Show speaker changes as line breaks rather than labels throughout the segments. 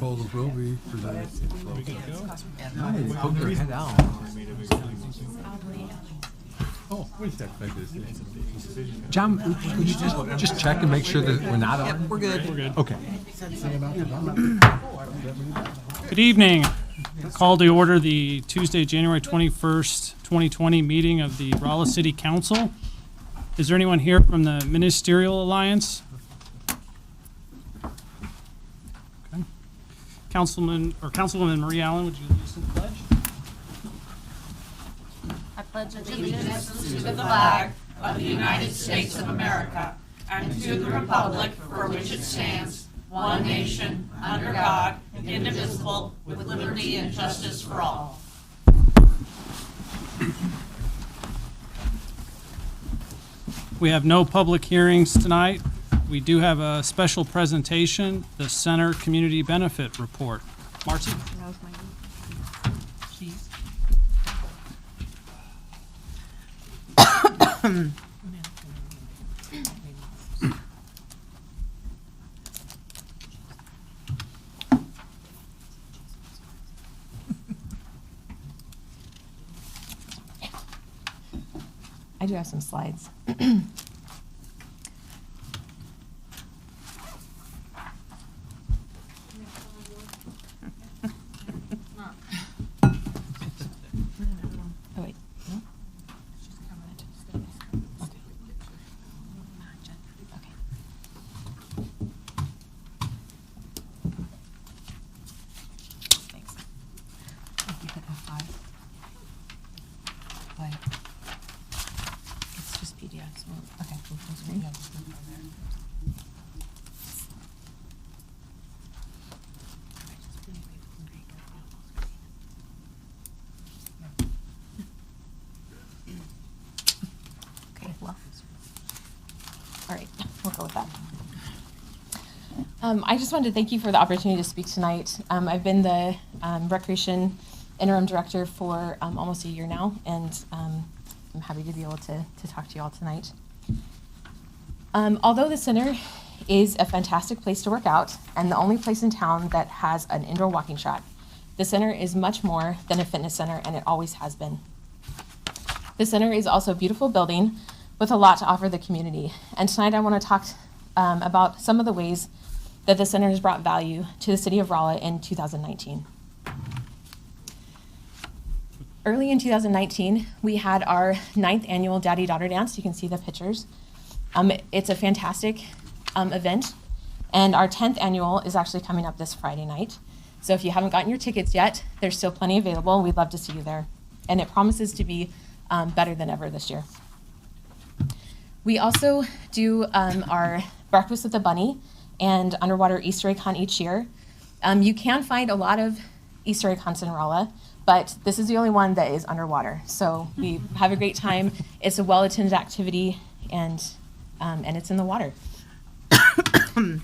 proposals will be presented.
We good to go?
Nice, poke your head out. Oh, wait a sec, like this. John, would you just check and make sure that we're not on?
We're good.
We're good.
Okay.
Good evening. Call to order the Tuesday, January 21st, 2020 meeting of the Rolla City Council. Is there anyone here from the Ministerial Alliance? Okay. Councilwoman Marie Allen, would you lead us in the pledge?
I pledge allegiance to the flag of the United States of America and to the republic for which it stands, one nation, under God, indivisible, with liberty and justice for all.
We have no public hearings tonight. We do have a special presentation, the Center Community Benefit Report. Marcy?
I do have some slides. Oh, wait. No? Okay. Thanks. You hit F5. Why? It's just PDFs. Okay, full screen. Okay, well. All right, we'll go with that. I just wanted to thank you for the opportunity to speak tonight. I've been the Recreation Interim Director for almost a year now, and I'm happy to be able to talk to you all tonight. Although the center is a fantastic place to work out and the only place in town that has an indoor walking track, the center is much more than a fitness center, and it always has been. The center is also a beautiful building with a lot to offer the community. And tonight I want to talk about some of the ways that the center has brought value to the city of Rolla in 2019. Early in 2019, we had our 9th annual Daddy-Daughter Dance. You can see the pictures. It's a fantastic event, and our 10th annual is actually coming up this Friday night. So if you haven't gotten your tickets yet, there's still plenty available. We'd love to see you there. And it promises to be better than ever this year. We also do our Breakfast with the Bunny and underwater Easter egg hunt each year. You can find a lot of Easter egg hunts in Rolla, but this is the only one that is underwater. So we have a great time. It's a well-attended activity, and it's in the water.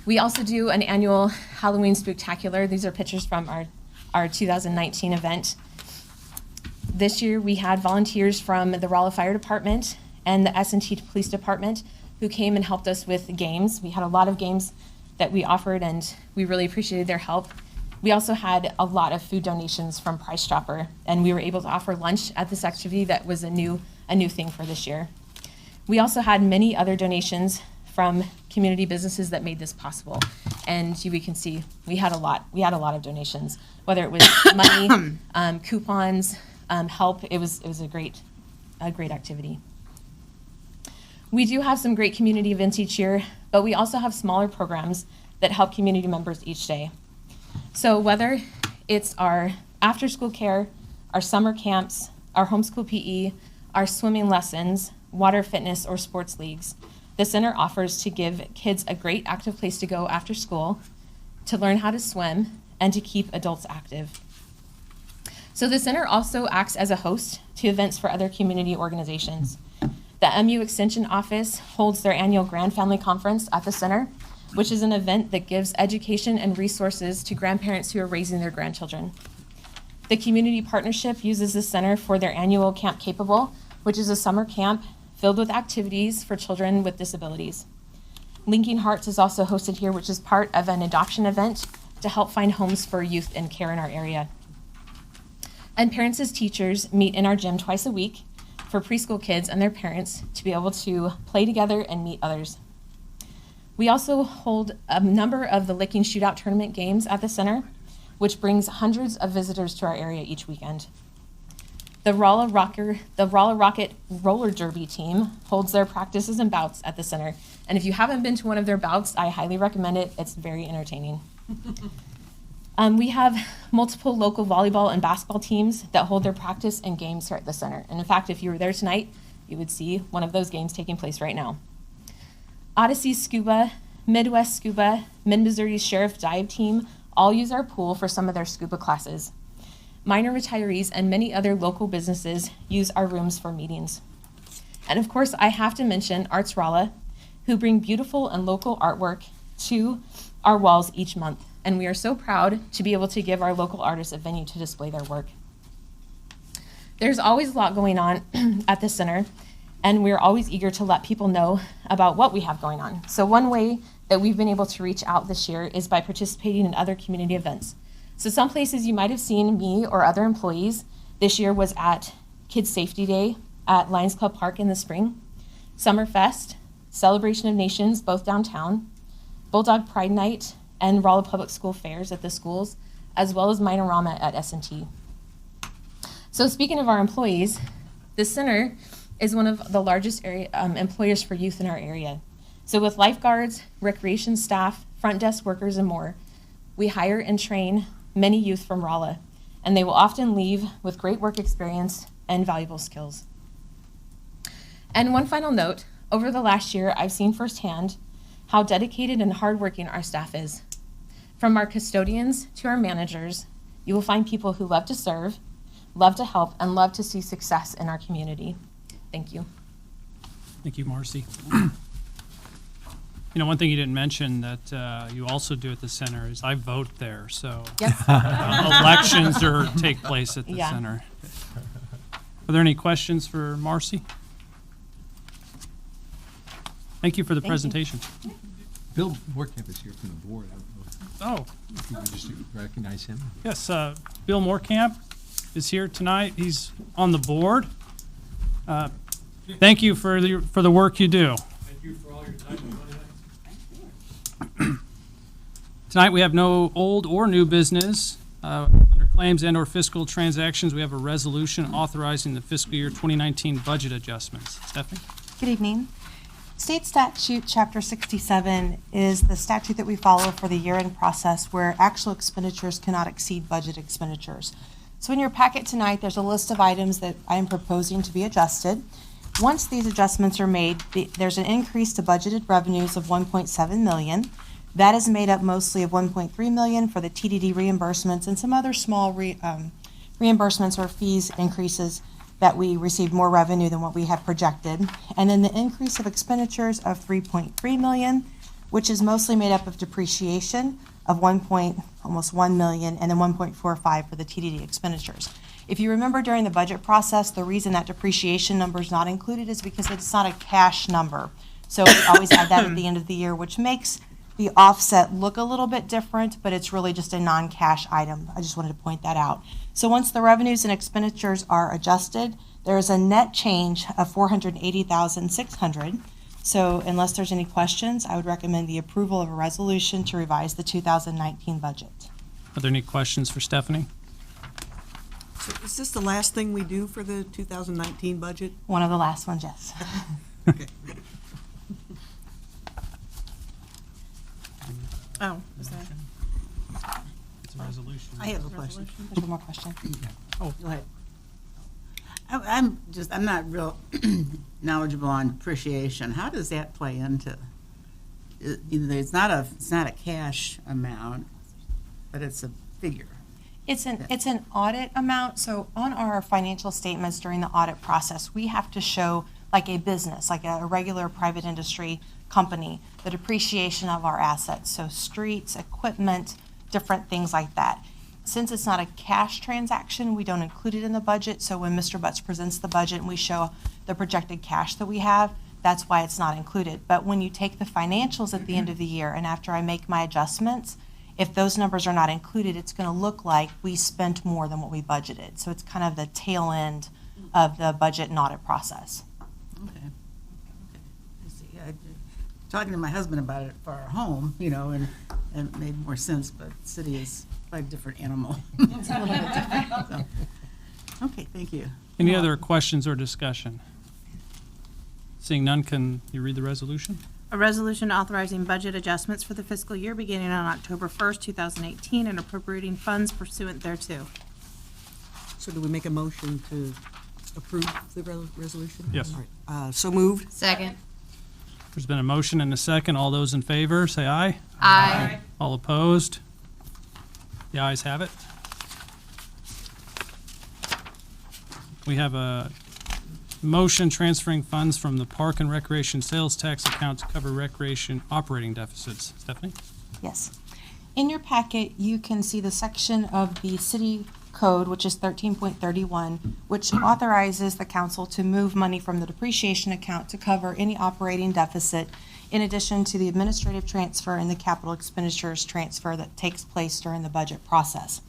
We also do an annual Halloween Spooktacular. These are pictures from our 2019 event. This year we had volunteers from the Rolla Fire Department and the S&T Police Department who came and helped us with the games. We had a lot of games that we offered, and we really appreciated their help. We also had a lot of food donations from Price Chopper, and we were able to offer lunch at this activity that was a new thing for this year. We also had many other donations from community businesses that made this possible, and we can see we had a lot of donations, whether it was money, coupons, help. It was a great activity. We do have some great community events each year, but we also have smaller programs that help community members each day. So whether it's our after-school care, our summer camps, our homeschool PE, our swimming lessons, water fitness, or sports leagues, the center offers to give kids a great active place to go after school, to learn how to swim, and to keep adults active. So the center also acts as a host to events for other community organizations. The MU Extension Office holds their annual Grand Family Conference at the center, which is an event that gives education and resources to grandparents who are raising their grandchildren. The Community Partnership uses the center for their annual Camp Capable, which is a summer camp filled with activities for children with disabilities. Linking Hearts is also hosted here, which is part of an adoption event to help find homes for youth in care in our area. And parents as teachers meet in our gym twice a week for preschool kids and their parents to be able to play together and meet others. We also hold a number of the Licking Shootout tournament games at the center, which brings hundreds of visitors to our area each weekend. The Rolla Rocket Roller Derby team holds their practices and bouts at the center. And if you haven't been to one of their bouts, I highly recommend it. It's very entertaining. We have multiple local volleyball and basketball teams that hold their practice and games here at the center. And in fact, if you were there tonight, you would see one of those games taking place right now. Odyssey Scuba, Midwest Scuba, Mid-Missouri Sheriff Dive Team all use our pool for some of their scuba classes. Minor retirees and many other local businesses use our rooms for meetings. And of course, I have to mention Arts Rolla, who bring beautiful and local artwork to our walls each month. And we are so proud to be able to give our local artists a venue to display their work. There's always a lot going on at the center, and we're always eager to let people know about what we have going on. So one way that we've been able to reach out this year is by participating in other community events. So some places you might have seen me or other employees this year was at Kids Safety Day at Lions Club Park in the spring, Summerfest, Celebration of Nations, both downtown, Bulldog Pride Night, and Rolla Public School fairs at the schools, as well as Minorama at S&T. So speaking of our employees, the center is one of the largest employers for youth in our area. So with lifeguards, recreation staff, front desk workers, and more, we hire and train many youth from Rolla, and they will often leave with great work experience and valuable skills. And one final note, over the last year, I've seen firsthand how dedicated and hardworking our staff is. From our custodians to our managers, you will find people who love to serve, love to help, and love to see success in our community. Thank you.
Thank you, Marcy. You know, one thing you didn't mention that you also do at the center is I vote there, so
Yes.
elections take place at the
Yeah.
center. Are there any questions for Marcy? Thank you for the
Thank you.
presentation.
Bill Moorcamp is here from the board. I don't know
Oh,
if you would just recognize him.
yes, Bill Moorcamp is here tonight. He's on the board. Thank you for the work you do.
Thank you for all your time and money.
Tonight, we have no old or new business. Under claims and/or fiscal transactions, we have a resolution authorizing the fiscal year 2019 budget adjustments. Stephanie?
Good evening. State Statute Chapter 67 is the statute that we follow for the year-end process where actual expenditures cannot exceed budget expenditures. So in your packet tonight, there's a list of items that I am proposing to be adjusted. Once these adjustments are made, there's an increase to budgeted revenues of $1.7 million. That is made up mostly of $1.3 million for the TDD reimbursements and some other small reimbursements or fees increases that we received more revenue than what we had projected. And then the increase of expenditures of $3.3 million, which is mostly made up of depreciation of almost $1 million, and then $1.45 for the TDD expenditures. If you remember during the budget process, the reason that depreciation number is not included is because it's not a cash number. So we always add that at the end of the year, which makes the offset look a little bit different, but it's really just a non-cash item. I just wanted to point that out. So once the revenues and expenditures are adjusted, there is a net change of $480,600. So unless there's any questions, I would recommend the approval of a resolution to revise the 2019 budget.
Are there any questions for Stephanie?
So is this the last thing we do for the 2019 budget?
One of the last ones, yes.
Okay.
Oh, is that?
It's a resolution.
I have a question.
There's one more question.
Go ahead.
I'm not real knowledgeable on depreciation. How does that play into? It's not a cash amount, but it's a figure.
It's an audit amount. So on our financial statements during the audit process, we have to show like a business, like a regular private industry company, the depreciation of our assets. So streets, equipment, different things like that. Since it's not a cash transaction, we don't include it in the budget. So when Mr. Butts presents the budget and we show the projected cash that we have, that's why it's not included. But when you take the financials at the end of the year and after I make my adjustments, If those numbers are not included, it's going to look like we spent more than what we budgeted. So it's kind of the tail end of the budget and audit process.
Okay. I see. Talking to my husband about it for our home, and it made more sense, but city is quite a different animal. It's a little bit different. So, okay, thank you.
Any other questions or discussion? Seeing none, can you read the resolution?
A resolution authorizing budget adjustments for the fiscal year beginning on October 1st, 2018, and appropriating funds pursuant thereto.
So do we make a motion to approve the resolution?
Yes.
All right. So moved.
Second.
There's been a motion and a second. All those in favor, say aye.
Aye.
All opposed? The ayes have it. We have a motion transferring funds from the Park and Recreation Sales Tax account to cover recreation operating deficits. Stephanie?
Yes. In your packet, you can see the section of the city code, which is 13.31, which authorizes the council to move money from the depreciation account to cover any operating deficit, in addition to the administrative transfer and the capital expenditures transfer that takes place during the budget process.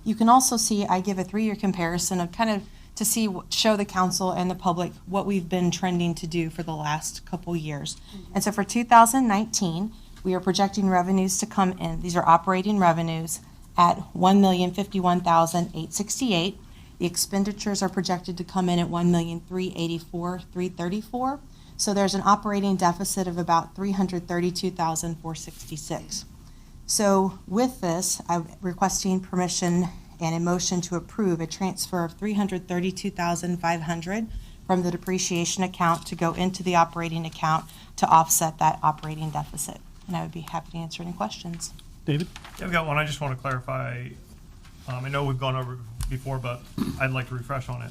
You can also see, I give a 3-year comparison of kind of to see, show the council and the public what we've been trending to do for the last couple years. And so for 2019, we are projecting revenues to come in, these are operating revenues, at $1,051,868. The expenditures are projected to come in at $1,384,334. So there's an operating deficit of about $332,466. So with this, I'm requesting permission and a motion to approve a transfer of $332,500 from the depreciation account to go into the operating account to offset that operating deficit. And I would be happy to answer any questions.
David?
Yeah, I've got one. I just want to clarify. I know we've gone over it before, but I'd like to refresh on it.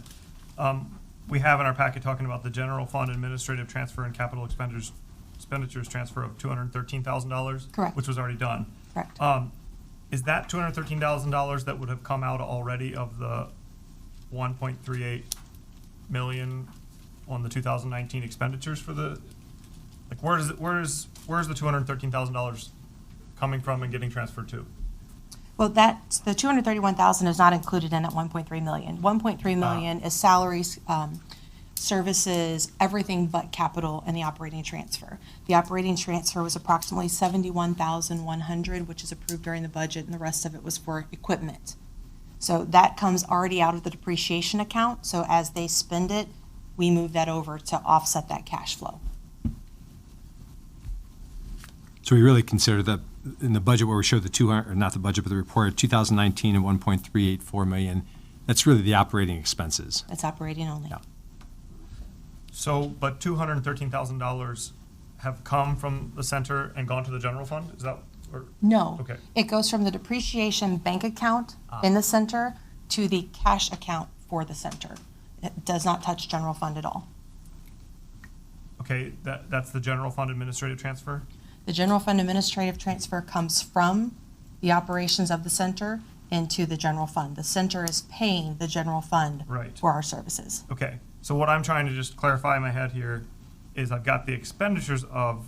We have in our packet talking about the general fund administrative transfer and capital expenditures transfer of $213,000.
Correct.
Which was already done.
Correct.
Is that $213,000 that would have come out already of the $1.38 million on the 2019 expenditures for the, like, where's the $213,000 coming from and getting transferred to?
Well, that's, the $231,000 is not included in that $1.3 million. $1.3 million is salaries, services, everything but capital and the operating transfer. The operating transfer was approximately $71,100, which is approved during the budget, and the rest of it was for equipment. So that comes already out of the depreciation account. So as they spend it, we move that over to offset that cash flow.
So we really consider that in the budget where we show the 200, or not the budget, but the report of 2019 and 1.384 million, that's really the operating expenses.
That's operating only.
Yeah.
So, but $213,000 have come from the center and gone to the general fund? Is that, or,
No.
okay.
It goes from the depreciation bank account in the center to the cash account for the center. It does not touch general fund at all.
Okay, that's the general fund administrative transfer?
The general fund administrative transfer comes from the operations of the center into the general fund. The center is paying the general fund
Right.
for our services.
Okay, so what I'm trying to just clarify in my head here is I've got the expenditures of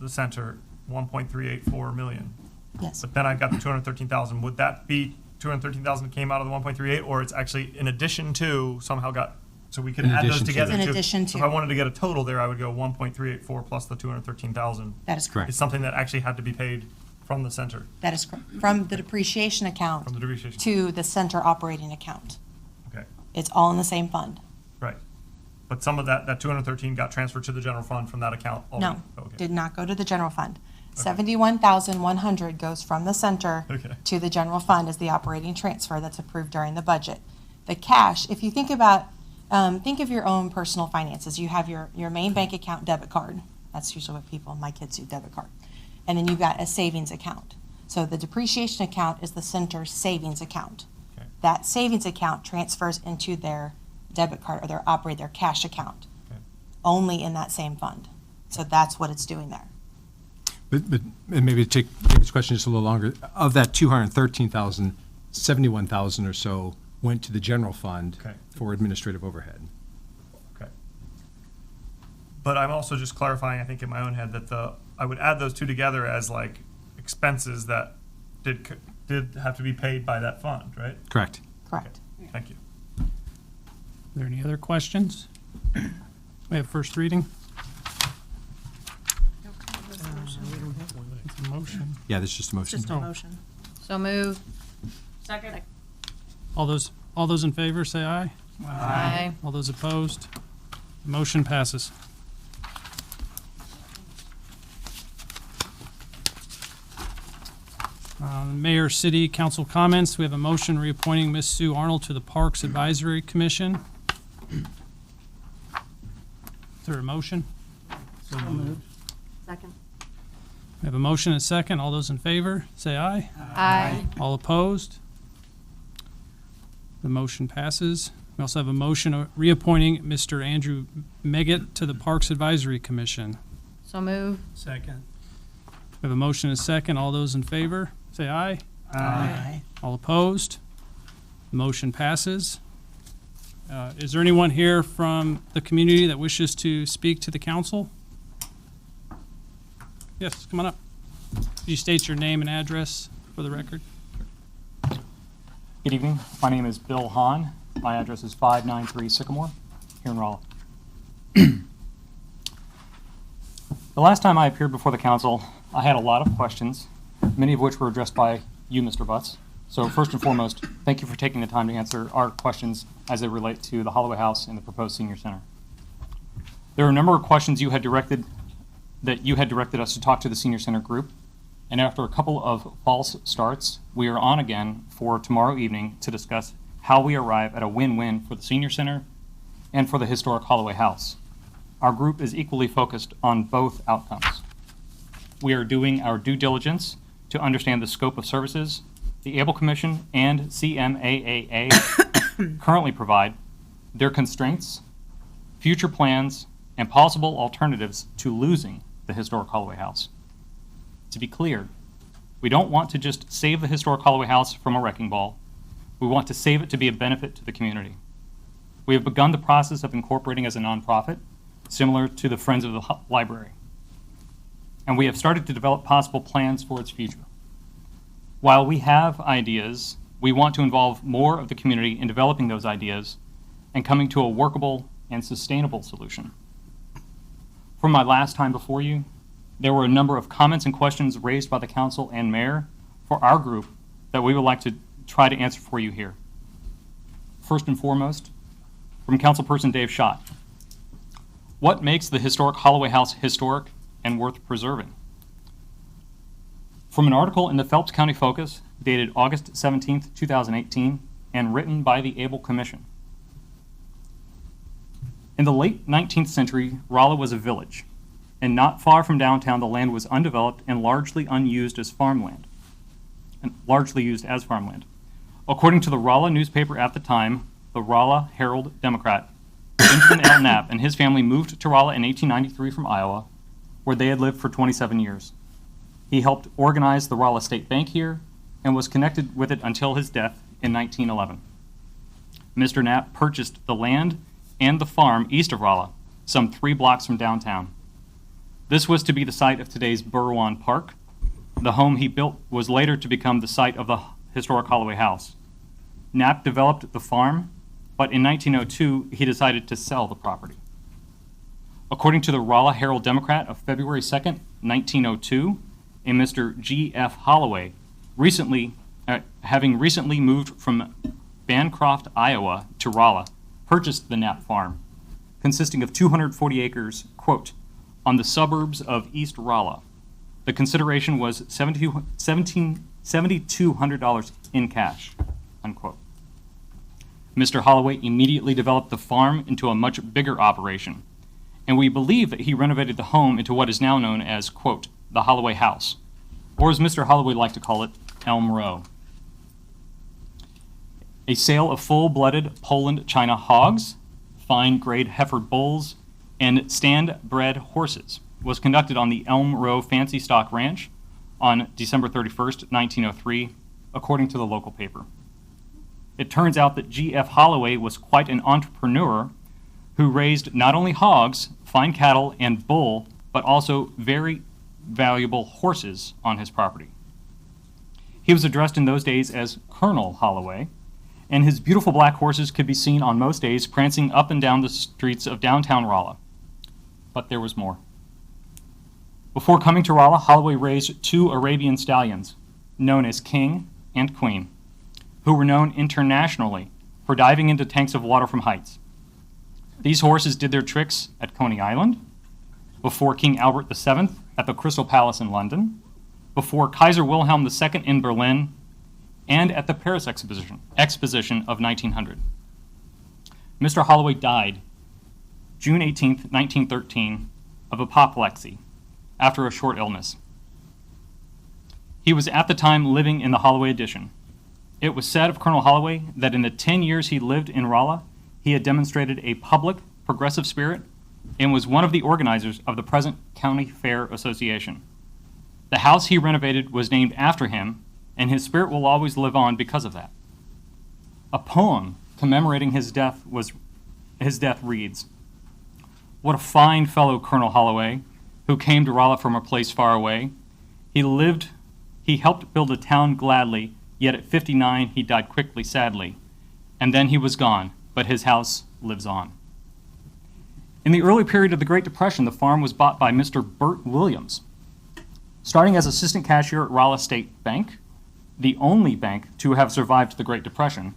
the center, 1.384 million.
Yes.
But then I've got the 213,000. Would that be 213,000 came out of the 1.38, or it's actually in addition to somehow got, so we could
In
add those
addition to.
together
In
too?
addition
So
to.
if I wanted to get a total there, I would go 1.384 plus the 213,000.
That is correct.
It's something that actually had to be paid from the center,
That is correct. From the depreciation account
from the depreciation.
to the center operating account.
Okay,
It's all in the same fund.
right. But some of that 213 got transferred to the general fund from that account already?
No,
Okay.
did not go to the general fund. 71,100 goes from the center
Okay.
to the general fund as the operating transfer that's approved during the budget. The cash, if you think about, think of your own personal finances. You have your main bank account debit card. That's usually what people, my kids do, debit card. And then you've got a savings account. So the depreciation account is the center's savings account.
Okay.
That savings account transfers into their debit card or their cash account,
Okay.
only in that same fund. So that's what it's doing there.
But and maybe to take David's question just a little longer, of that 213,000, 71,000 or so went to the general fund
Okay.
for administrative overhead.
Okay. But I'm also just clarifying, I think in my own head, that I would add those two together as like expenses that did have to be paid by that fund, right?
Correct.
Correct.
Thank you.
Are there any other questions? We have first reading. It's a motion.
Yeah, that's just a motion.
Just a motion.
So moved. Second.
All those in favor, say aye.
Aye.
All those opposed? Motion passes. Mayor, City Council comments. We have a motion reappointing Ms. Sue Arnold to the Parks Advisory Commission. Is there a motion?
Second.
We have a motion and a second. All those in favor, say aye.
Aye.
All opposed? The motion passes. We also have a motion reappointing Mr. Andrew Meggett to the Parks Advisory Commission.
So moved.
Second. We have a motion and a second. All those in favor, say aye.
Aye.
All opposed? The motion passes. Is there anyone here from the community that wishes to speak to the council? Yes, come on up. Could you state your name and address for the record?
Good evening. My name is Bill Hahn. My address is 593 Sycamore here in Rolla. The last time I appeared before the council, I had a lot of questions, many of which were addressed by you, Mr. Butts. So first and foremost, thank you for taking the time to answer our questions as they relate to the Holloway House and the proposed senior center. There are a number of questions you had directed us to talk to the senior center group, and after a couple of false starts, we are on again for tomorrow evening to discuss how we arrive at a win-win for the senior center and for the historic Holloway House. Our group is equally focused on both outcomes. We are doing our due diligence to understand the scope of services the Able Commission and CMAAA currently provide, their constraints, future plans, and possible alternatives to losing the historic Holloway House. To be clear, we don't want to just save the historic Holloway House from a wrecking ball. We want to save it to be a benefit to the community. We have begun the process of incorporating as a nonprofit, similar to the Friends of the Library. And we have started to develop possible plans for its future. While we have ideas, we want to involve more of the community in developing those ideas and coming to a workable and sustainable solution. From my last time before you, there were a number of comments and questions raised by the council and mayor for our group that we would like to try to answer for you here. First and foremost, from Councilperson Dave Schott. What makes the historic Holloway House historic and worth preserving? From an article in the Phelps County Focus dated August 17th, 2018, and written by the Able Commission. In the late 19th century, Rolla was a village, and not far from downtown, the land was undeveloped and largely unused as farmland. According to the Rolla newspaper at the time, the Rolla Herald Democrat, Benjamin L. Knapp and his family moved to Rolla in 1893 from Iowa, where they had lived for 27 years. He helped organize the Rolla State Bank here and was connected with it until his death in 1911. Mr. Knapp purchased the land and the farm east of Rolla, some 3 blocks from downtown. This was to be the site of today's Burwan Park. The home he built was later to become the site of the historic Holloway House. Knapp developed the farm, but in 1902, he decided to sell the property. According to the Rolla Herald Democrat of February 2nd, 1902, a Mr. G.F. Holloway, having recently moved from Bancroft, Iowa to Rolla, purchased the Knapp farm, consisting of 240 acres, quote, on the suburbs of East Rolla. The consideration was $7,200 in cash, unquote. Mr. Holloway immediately developed the farm into a much bigger operation, and we believe that he renovated the home into what is now known as, quote, the Holloway House, or as Mr. Holloway liked to call it, Elm Row. A sale of full-blooded Poland China hogs, fine-grade heifer bulls, and stand-bred horses was conducted on the Elm Row Fancy Stock Ranch on December 31st, 1903, according to the local paper. It turns out that G.F. Holloway was quite an entrepreneur who raised not only hogs, fine cattle, and bull, but also very valuable horses on his property. He was addressed in those days as Colonel Holloway, and his beautiful black horses could be seen on most days prancing up and down the streets of downtown Rolla. But there was more. Before coming to Rolla, Holloway raised 2 Arabian stallions, known as King and Queen, who were known internationally for diving into tanks of water from heights. These horses did their tricks at Coney Island, before King Albert VII at the Crystal Palace in London, before Kaiser Wilhelm II in Berlin, and at the Paris Exposition of 1900. Mr. Holloway died June 18, 1913, of apoplexy after a short illness. He was at the time living in the Holloway Addition. It was said of Colonel Holloway that in the 10 years he lived in Rolla, he had demonstrated a public, progressive spirit and was one of the organizers of the present County Fair Association. The house he renovated was named after him, and his spirit will always live on because of that. A poem commemorating his death reads, "What a fine fellow Colonel Holloway, who came to Rolla from a place far away. He helped build a town gladly, yet at 59 he died quickly, sadly. And then he was gone, but his house lives on." In the early period of the Great Depression, the farm was bought by Mr. Burt Williams. Starting as assistant cashier at Rolla State Bank, the only bank to have survived the Great Depression,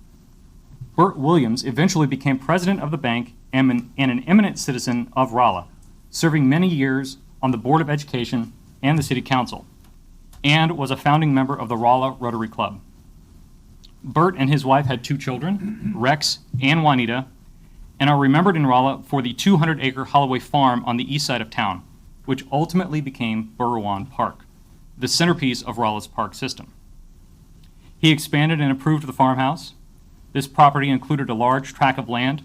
Burt Williams eventually became president of the bank and an eminent citizen of Rolla, serving many years on the Board of Education and the City Council, and was a founding member of the Rolla Rotary Club. Burt and his wife had 2 children, Rex and Juanita, and are remembered in Rolla for the 200-acre Holloway farm on the east side of town, which ultimately became Burrawan Park, the centerpiece of Rolla's park system. He expanded and improved the farmhouse. This property included a large tract of land.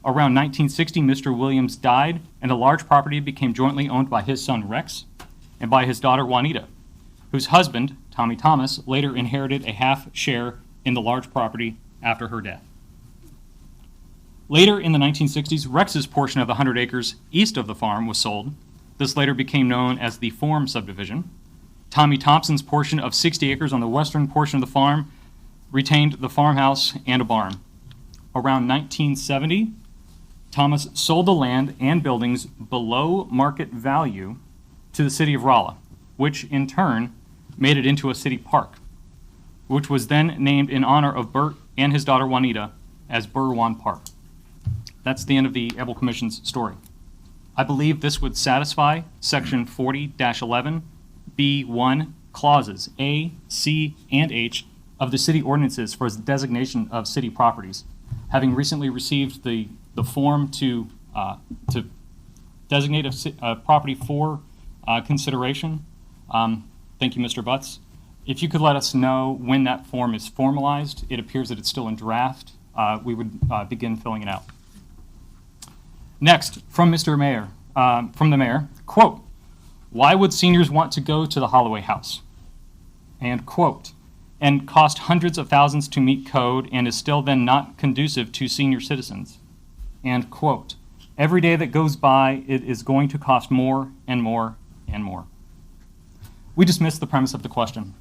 Around 1960, Mr. Williams died, and the large property became jointly owned by his son Rex and by his daughter Juanita, whose husband, Tommy Thomas, later inherited a half share in the large property after her death. Later in the 1960s, Rex's portion of the 100 acres east of the farm was sold. This later became known as the Form subdivision. Tommy Thompson's portion of 60 acres on the western portion of the farm retained the farmhouse and a barn. Around 1970, Thomas sold the land and buildings below market value to the city of Rolla, which in turn made it into a city park, which was then named in honor of Burt and his daughter Juanita as Burrawan Park. That's the end of the Able Commission's story. I believe this would satisfy Section 40-11B1 clauses A, C, and H of the city ordinances for designation of city properties. Having recently received the form to designate a property for consideration, thank you, Mr. Butts. If you could let us know when that form is formalized, it appears that it's still in draft, we would begin filling it out. Next, from the mayor, quote, "Why would seniors want to go to the Holloway House?" And quote, "And cost hundreds of thousands to meet code and is still then not conducive to senior citizens." And quote, "Every day that goes by, it is going to cost more and more and more." We dismiss the premise of the question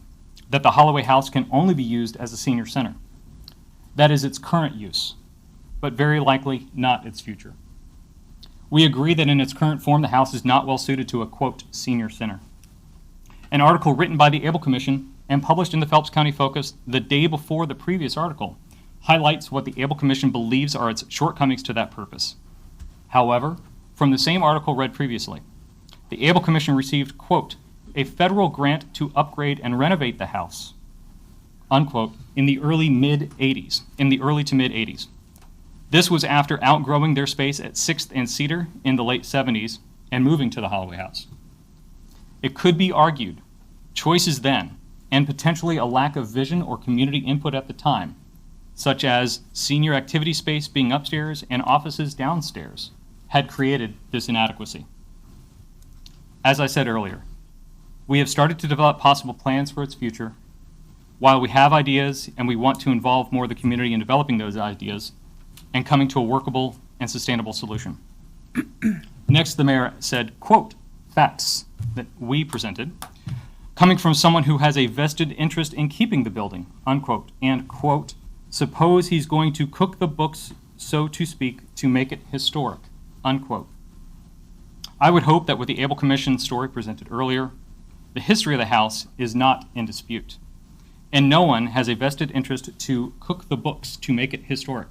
that the Holloway House can only be used as a senior center. That is its current use, but very likely not its future. We agree that in its current form, the house is not well suited to a, quote, senior center. An article written by the Able Commission and published in the Phelps County Focus the day before the previous article highlights what the Able Commission believes are its shortcomings to that purpose. However, from the same article read previously, the Able Commission received, quote, "a federal grant to upgrade and renovate the house," unquote, in the early to mid-'80s. This was after outgrowing their space at 6th and Cedar in the late 70s and moving to the Holloway House. It could be argued choices then, and potentially a lack of vision or community input at the time, such as senior activity space being upstairs and offices downstairs, had created this inadequacy. As I said earlier, we have started to develop possible plans for its future. While we have ideas and we want to involve more of the community in developing those ideas and coming to a workable and sustainable solution. Next, the mayor said, quote, "Facts that we presented. coming from someone who has a vested interest in keeping the building, unquote, and, quote, suppose he's going to cook the books, so to speak, to make it historic, unquote. I would hope that with the Able Commission story presented earlier, the history of the house is not in dispute, and no one has a vested interest to cook the books to make it historic.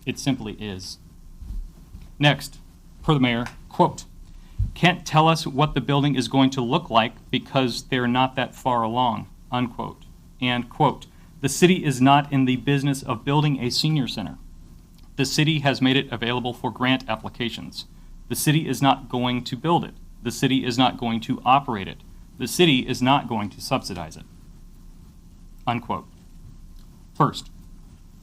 It simply is. Next, per the mayor, quote, can't tell us what the building is going to look like because they're not that far along, unquote. And, quote, the city is not in the business of building a senior center. The city has made it available for grant applications. The city is not going to build it. The city is not going to operate it. The city is not going to subsidize it, unquote. First,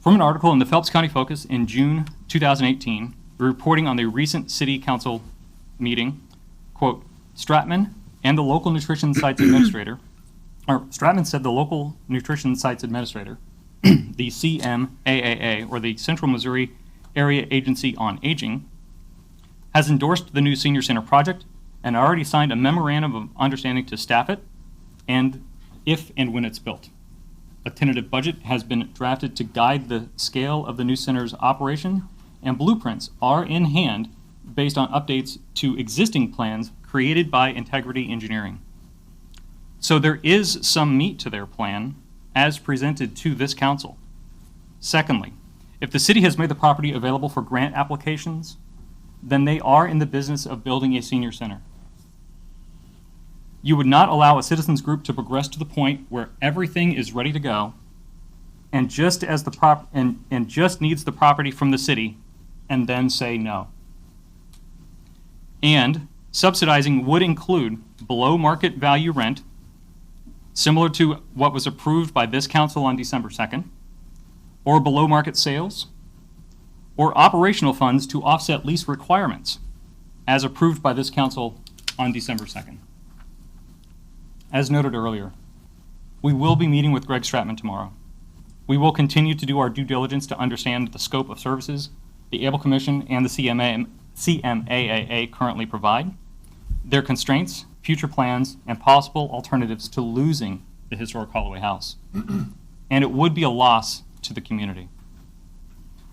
from an article in the Phelps County Focus in June 2018, reporting on the recent city council meeting, quote, Stratman and the local nutrition sites administrator, or Stratman said the local nutrition sites administrator, the CMAAA, or the Central Missouri Area Agency on Aging, has endorsed the new senior center project and already signed a memorandum of understanding to staff it, and if and when it's built. A tentative budget has been drafted to guide the scale of the new center's operation, and blueprints are in hand based on updates to existing plans created by Integrity Engineering. So there is some meat to their plan as presented to this council. Secondly, if the city has made the property available for grant applications, then they are in the business of building a senior center. You would not allow a citizens group to progress to the point where everything is ready to go and just as and just needs the property from the city and then say no. And subsidizing would include below market value rent, similar to what was approved by this council on December 2nd, or below market sales, or operational funds to offset lease requirements, as approved by this council on December 2nd. As noted earlier, we will be meeting with Greg Stratman tomorrow. We will continue to do our due diligence to understand the scope of services the Able Commission and the CMAAA currently provide, their constraints, future plans, and possible alternatives to losing the historic Holloway House. And it would be a loss to the community.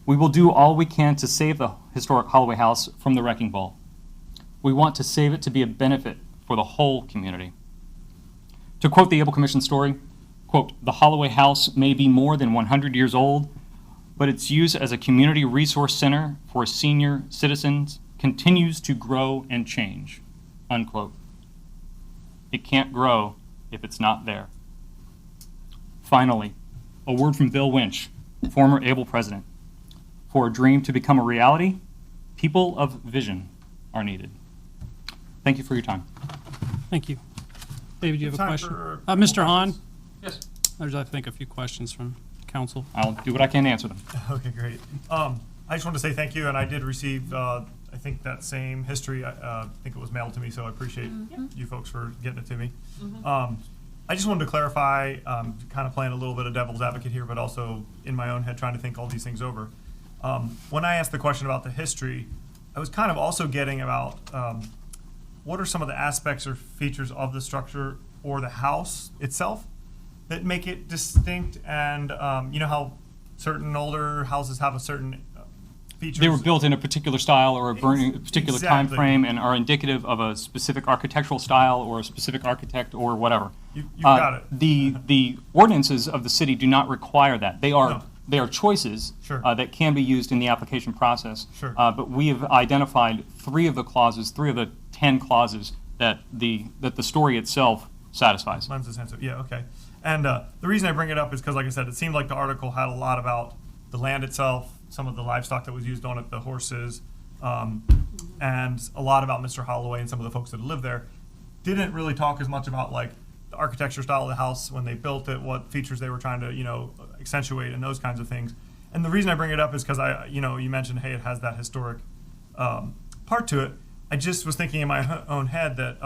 We will do all we can to save the historic Holloway House from the wrecking ball. We want to save it to be a benefit for the whole community. To quote the Able Commission story, quote, the Holloway House may be more than 100 years old, but its use as a community resource center for senior citizens continues to grow and change, unquote. It can't grow if it's not there. Finally, a word from Bill Winch, former Able president. For a dream to become a reality, people of vision are needed. Thank you for your time.
Thank you. David, do you have a
Time
question?
for
Mr. Hahn,
Yes.
there's, I think, a few questions from council.
I'll do what I can to answer them.
Okay, great. I just wanted to say thank you, and I did receive, I think, that same history. I think it was mailed to me, so I appreciate you folks for getting it to me. I just wanted to clarify, kind of playing a little bit of devil's advocate here, but also in my own head trying to think all these things over. When I asked the question about the history, I was kind of also getting about what are some of the aspects or features of the structure or the house itself that make it distinct, and you know how certain older houses have a certain features.
They were built in a particular style or a particular time
Exactly.
frame and are indicative of a specific architectural style or a specific architect or whatever.
You got it.
The ordinances of the city do not require that. They are
No.
they are choices
Sure.
that can be used in the application process.
Sure.
But we have identified three of the 10 clauses that the story itself satisfies.
Lends a sense of, yeah, okay. And the reason I bring it up is because, like I said, it seemed like the article had a lot about the land itself, some of the livestock that was used on it, the horses, and a lot about Mr. Holloway and some of the folks that live there. Didn't really talk as much about like the architecture style of the house when they built it, what features they were trying to, accentuate and those kinds of things. And the reason I bring it up is because you mentioned, hey, it has that historic part to it. I just was thinking in my own head that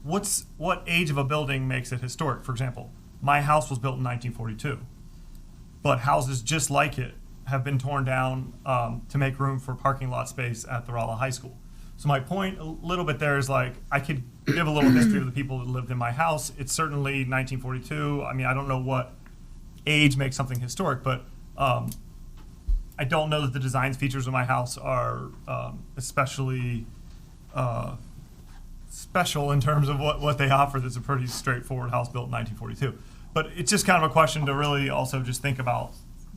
what age of a building makes it historic? For example, my house was built in 1942, but houses just like it have been torn down to make room for parking lot space at the Rolla High School. So my point a little bit there is like, I could give a little history of the people that lived in my house. It's certainly 1942. I mean, I don't know what age makes something historic, but I don't know that the design features of my house are especially special in terms of what they offer. That's a pretty straightforward house built in 1942. But it's just kind of a question to really also just think about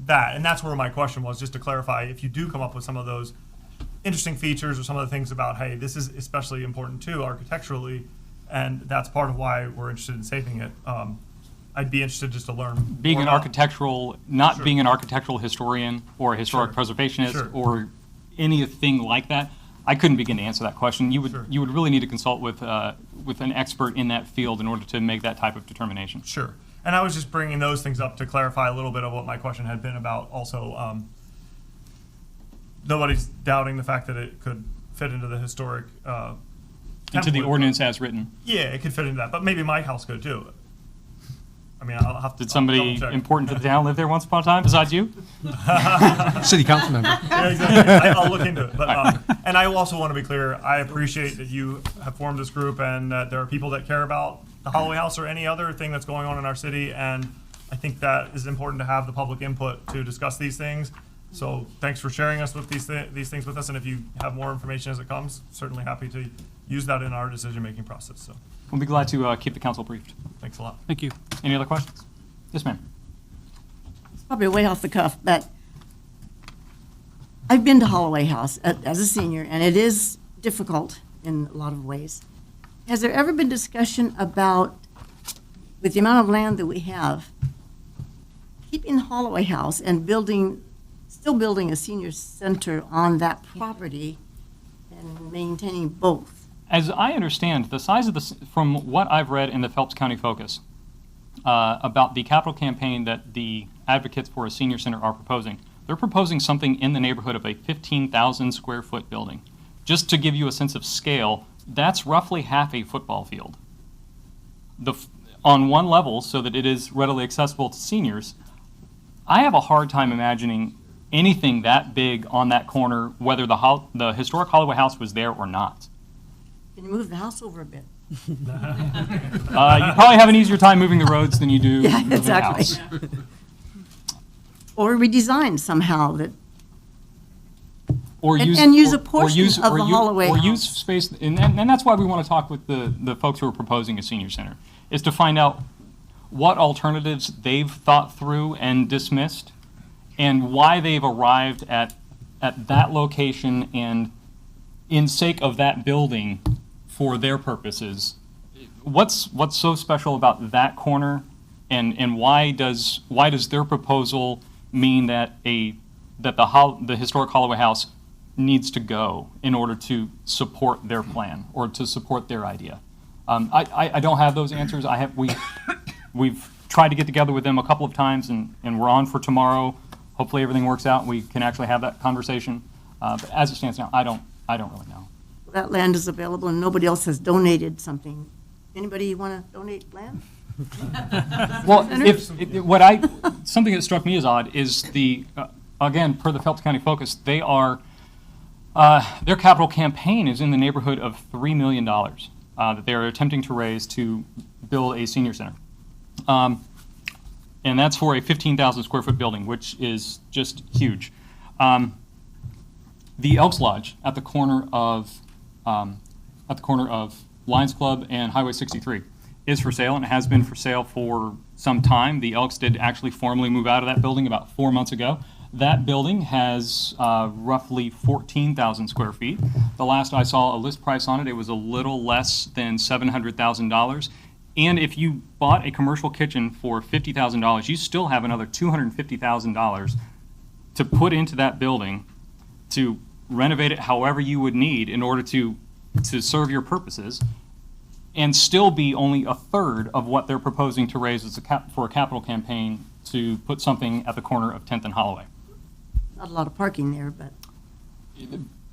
that. And that's where my question was, just to clarify, if you do come up with some of those interesting features or some of the things about, hey, this is especially important too architecturally, and that's part of why we're interested in saving it. I'd be interested just to learn.
Being
more
an
about-
architectural, not
Sure.
being an architectural historian or a historic
Sure.
preservationist
Sure.
or anything like that, I couldn't begin to answer that question. You would
Sure.
you would really need to consult with an expert in that field in order to make that type of determination.
Sure. And I was just bringing those things up to clarify a little bit of what my question had been about. Also, nobody's doubting the fact that it could fit into the historic
Into the
template.
ordinance as written.
Yeah, it could fit into that, but maybe my house could too. I mean, I'll have to.
Did somebody
double check.
important to the town live there once upon a time besides you?
City council member.
Yeah, exactly. I'll look into it. But and I also want to be clear. I appreciate that you have formed this group and that there are people that care about the Holloway House or any other thing that's going on in our city. And I think that is important to have the public input to discuss these things. So thanks for sharing us with these things with us. And if you have more information as it comes, certainly happy to use that in our decision-making process. So
We'll be glad to keep the council briefed.
thanks a lot.
Thank you.
Any other questions? Yes, ma'am.
Probably way off the cuff, but I've been to Holloway House as a senior, and it is difficult in a lot of ways. Has there ever been discussion about, with the amount of land that we have, keeping Holloway House and still building a senior center on that property and maintaining both?
As I understand, the size of from what I've read in the Phelps County Focus about the capital campaign that the advocates for a senior center are proposing, they're proposing something in the neighborhood of a 15,000 square foot building. Just to give you a sense of scale, that's roughly half a football field. On one level, so that it is readily accessible to seniors, I have a hard time imagining anything that big on that corner, whether the historic Holloway House was there or not.
Can you move the house over a bit?
You probably have an easier time moving the roads than you do
Yeah,
moving the
exactly.
house.
Or redesign somehow that,
Or
And-
use
and use a
or
portion
use-
of
or
the
u-
Holloway
or use
House.
space, and that's why we want to talk with the folks who are proposing a senior center, is to find out what alternatives they've thought through and dismissed, and why they've arrived at that location and in sake of that building for their purposes. What's so special about that corner, and why does their proposal mean that the historic Holloway House needs to go in order to support their plan or to support their idea? I don't have those answers. We've tried to get together with them a couple of times, and we're on for tomorrow. Hopefully everything works out and we can actually have that conversation. But as it stands now, I don't really know.
that land is available and nobody else has donated something. Anybody want to donate land?
Well, something that struck me as odd is again, per the Phelps County Focus, their capital campaign is in the neighborhood of $3 million that they're attempting to raise to build a senior center. And that's for a 15,000 square foot building, which is just huge. The Elks Lodge at the corner of Lions Club and Highway 63 is for sale, and it has been for sale for some time. The Elks did actually formally move out of that building about 4 months ago. That building has roughly 14,000 square feet. The last I saw a list price on it, it was a little less than $700,000. And if you bought a commercial kitchen for $50,000, you still have another $250,000 to put into that building to renovate it however you would need in order to serve your purposes, and still be only a third of what they're proposing to raise for a capital campaign to put something at the corner of 10th and Holloway.
Not a lot of parking there, but.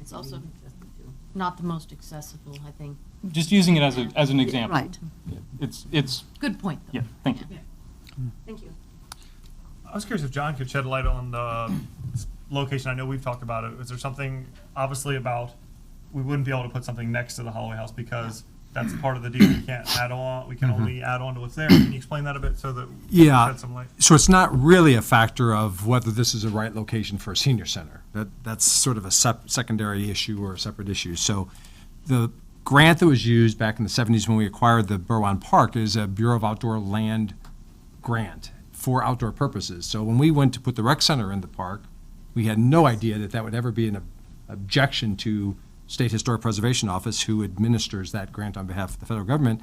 It's also not the most accessible, I think.
Just using it as an example.
Right.
It's
Good point, though.
yeah. Thank you.
Thank you.
I was curious if John could shed light on the location. I know we've talked about it. Is there something obviously about we wouldn't be able to put something next to the Holloway House because that's part of the deal. We can't add on, we can only add on to what's there. Can you explain that a bit so that we
Yeah.
shed some light?
So it's not really a factor of whether this is the right location for a senior center. That's sort of a secondary issue or a separate issue. So the grant that was used back in the 70s when we acquired the Berwan Park is a Bureau of Outdoor Land grant for outdoor purposes. So when we went to put the rec center in the park, we had no idea that that would ever be an objection to State Historic Preservation Office, who administers that grant on behalf of the federal government.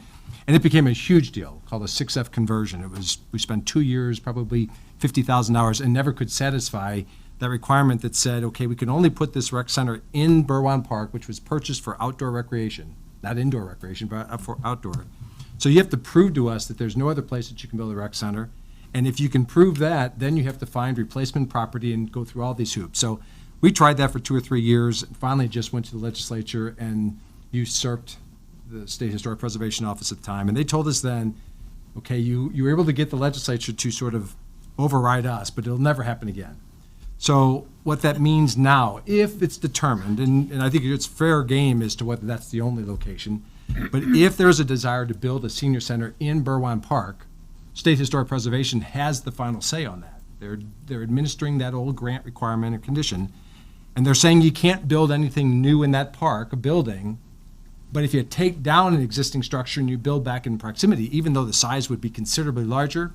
And it became a huge deal called a 6F conversion. We spent 2 years, probably $50,000, and never could satisfy that requirement that said, okay, we can only put this rec center in Berwan Park, which was purchased for outdoor recreation, not indoor recreation, but for outdoor. So you have to prove to us that there's no other place that you can build a rec center. And if you can prove that, then you have to find replacement property and go through all these hoops. So we tried that for 2 or 3 years, and finally just went to the legislature and usurped the State Historic Preservation Office at the time. And they told us then, okay, you were able to get the legislature to sort of override us, but it'll never happen again. So what that means now, if it's determined, and I think it's fair game as to whether that's the only location, but if there's a desire to build a senior center in Berwan Park, State Historic Preservation has the final say on that. They're administering that old grant requirement and condition, and they're saying you can't build anything new in that park, a building, but if you take down an existing structure and you build back in proximity, even though the size would be considerably larger,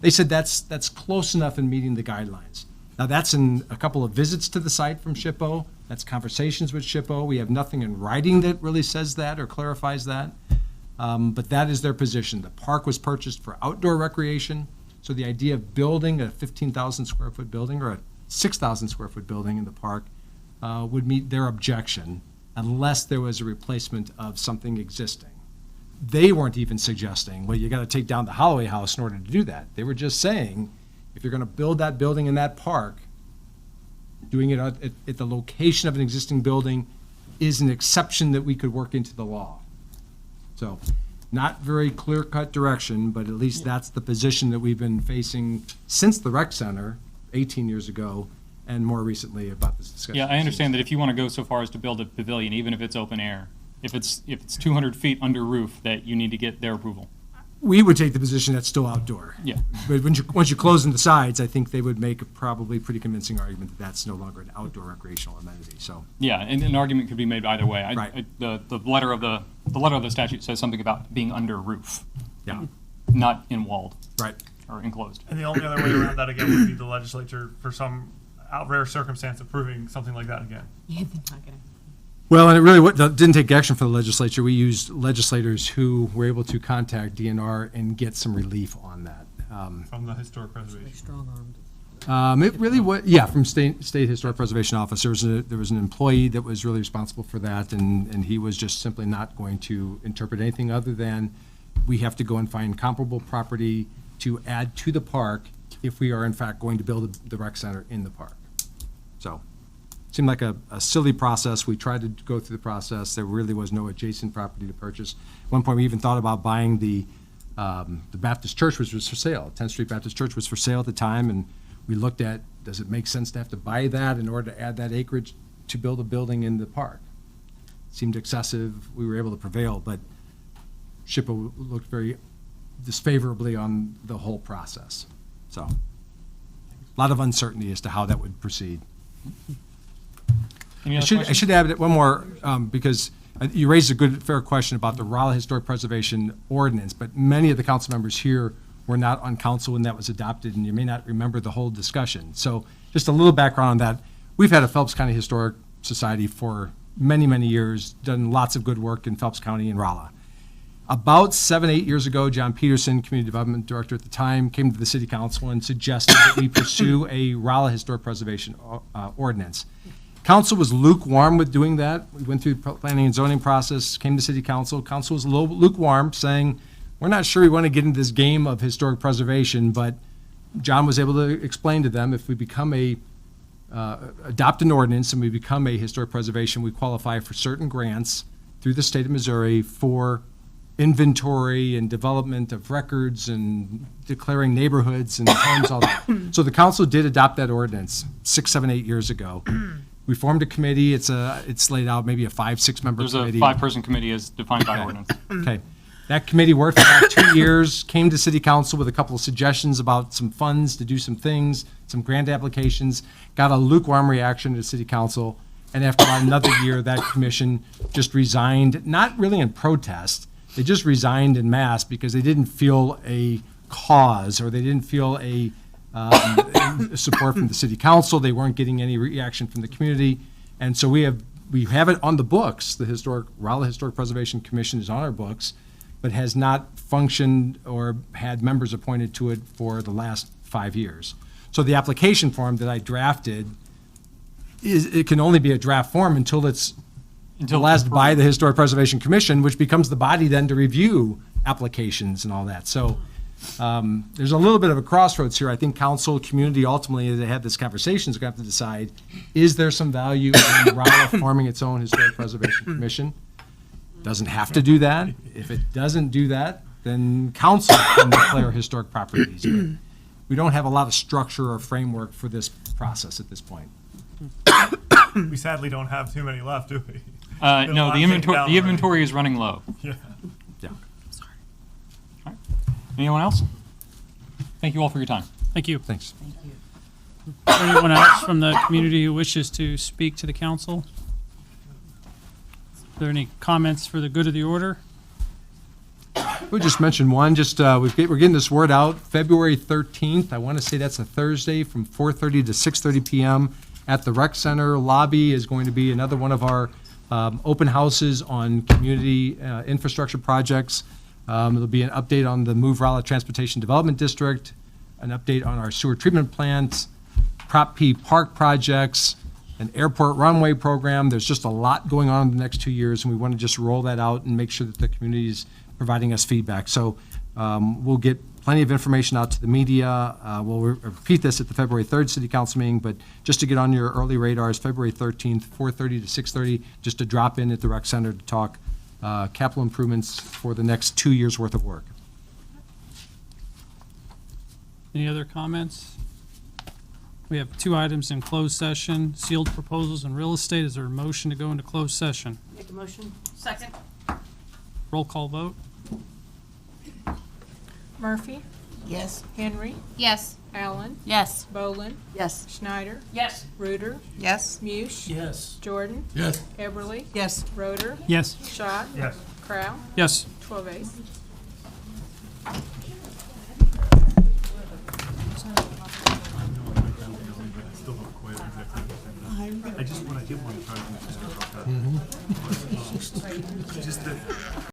they said that's close enough in meeting the guidelines. Now, that's in a couple of visits to the site from SHPO. That's conversations with SHPO. We have nothing in writing that really says that or clarifies that. But that is their position. The park was purchased for outdoor recreation. So the idea of building a 15,000 square foot building or a 6,000 square foot building in the park would meet their objection unless there was a replacement of something existing. They weren't even suggesting, well, you got to take down the Holloway House in order to do that. They were just saying, if you're going to build that building in that park, doing it at the location of an existing building is an exception that we could work into the law. So, not very clear-cut direction, but at least that's the position that we've been facing since the rec center 18 years ago, and more recently about this discussion.
Yeah, I understand that if you want to go so far as to build a pavilion, even if it's open air, if it's 200 feet under roof, that you need to get their approval.
We would take the position that's still outdoor.
Yeah.
But once you close in the sides, I think they would make a probably pretty convincing argument that that's no longer an outdoor recreational amenity, so.
Yeah, and an argument could be made either way.
Right.
The letter of the statute says something about being under roof,
Yeah,
not in walled
right.
or enclosed.
And the only other way around that again would be the legislature for some rare circumstance approving something like that again.
Yeah, they're not gonna.
Well, and it really didn't take action for the legislature. We used legislators who were able to contact DNR and get some relief on that.
From the historic preservation.
It really was, yeah, from State Historic Preservation Office. There was an employee that was really responsible for that, and he was just simply not going to interpret anything other than we have to go and find comparable property to add to the park if we are in fact going to build the rec center in the park. So, seemed like a silly process. We tried to go through the process. There really was no adjacent property to purchase. At one point, we even thought about buying the Baptist church, which was for sale. 10th Street Baptist Church was for sale at the time, and we looked at, does it make sense to have to buy that in order to add that acreage to build a building in the park? Seemed excessive. We were able to prevail, but SHPO looked very disfavorably on the whole process. So, a lot of uncertainty as to how that would proceed.
Any
I
other
should
questions?
add one more, because you raised a good, fair question about the Rolla Historic Preservation Ordinance, but many of the council members here were not on council when that was adopted, and you may not remember the whole discussion. So just a little background on that. We've had a Phelps County Historic Society for many, many years, done lots of good work in Phelps County and Rolla. About 7, 8 years ago, John Peterson, Community Development Director at the time, came to the City Council and suggested that we pursue a Rolla Historic Preservation Ordinance. Council was lukewarm with doing that. We went through the planning and zoning process, came to City Council. Council was lukewarm, saying, we're not sure we want to get into this game of historic preservation, but John was able to explain to them if we become adopt an ordinance and we become a historic preservation, we qualify for certain grants through the state of Missouri for inventory and development of records and declaring neighborhoods and homes, all that. So the council did adopt that ordinance 6, 7, 8 years ago. We formed a committee. It's laid out maybe a 5-6 member
There's
committee.
a 5-person committee as defined by ordinance.
Okay. That committee worked for about 2 years, came to city council with a couple of suggestions about some funds to do some things, some grant applications, got a lukewarm reaction to city council, and after about another year, that commission just resigned, not really in protest, they just resigned en masse because they didn't feel a cause, or they didn't feel a support from the city council, they weren't getting any reaction from the community, and so we have it on the books, the Rolla Historic Preservation Commission is on our books, but has not functioned or had members appointed to it for the last 5 years. So the application form that I drafted it can only be a draft form until it's blessed by the Historic Preservation Commission, which becomes the body then to review applications and all that. So there's a little bit of a crossroads here. I think council, community, ultimately, as they have this conversation, is going to have to decide, is there some value in Rolla forming its own Historic Preservation Commission? Doesn't have to do that. If it doesn't do that, then council can declare historic properties. But we don't have a lot of structure or framework for this process at this point.
We sadly don't have too many left, do we?
No, the inventory is running low.
Yeah.
Yeah.
All right. Anyone else? Thank you all for your time.
Thank you.
Thanks.
Is there anyone else from the community who wishes to speak to the council? Are there any comments for the good of the order?
We just mentioned one, we're getting this word out, February 13th, I want to say that's a Thursday, from 4:30 to 6:30 p.m. at the Rec Center lobby is going to be another one of our open houses on community infrastructure projects. There'll be an update on the Move Rolla Transportation Development District, an update on our sewer treatment plant, Prop P Park projects, an airport runway program. There's just a lot going on in the next 2 years, and we want to just roll that out and make sure that the community is providing us feedback. So we'll get plenty of information out to the media. We'll repeat this at the February 3rd City Council meeting, but just to get on your early radars, February 13th, 4:30 to 6:30, just to drop in at the Rec Center to talk capital improvements for the next 2 years' worth of work.
Any other comments? We have 2 items in closed session, sealed proposals and real estate. Is there a motion to go into closed session?
Make a motion?
Second.
Roll call vote.
Murphy,
Yes.
Henry,
Yes.
Allen,
Yes.
Boland,
Yes.
Schneider,
Yes.
Reuter,
Yes.
Mush,
Yes.
Jordan,
Yes.
Eberly,
Yes.
Roeder,
Yes.
Schott,
Yes.
Crow,
Yes.
12 ayes.
I just, when I did want to try to just that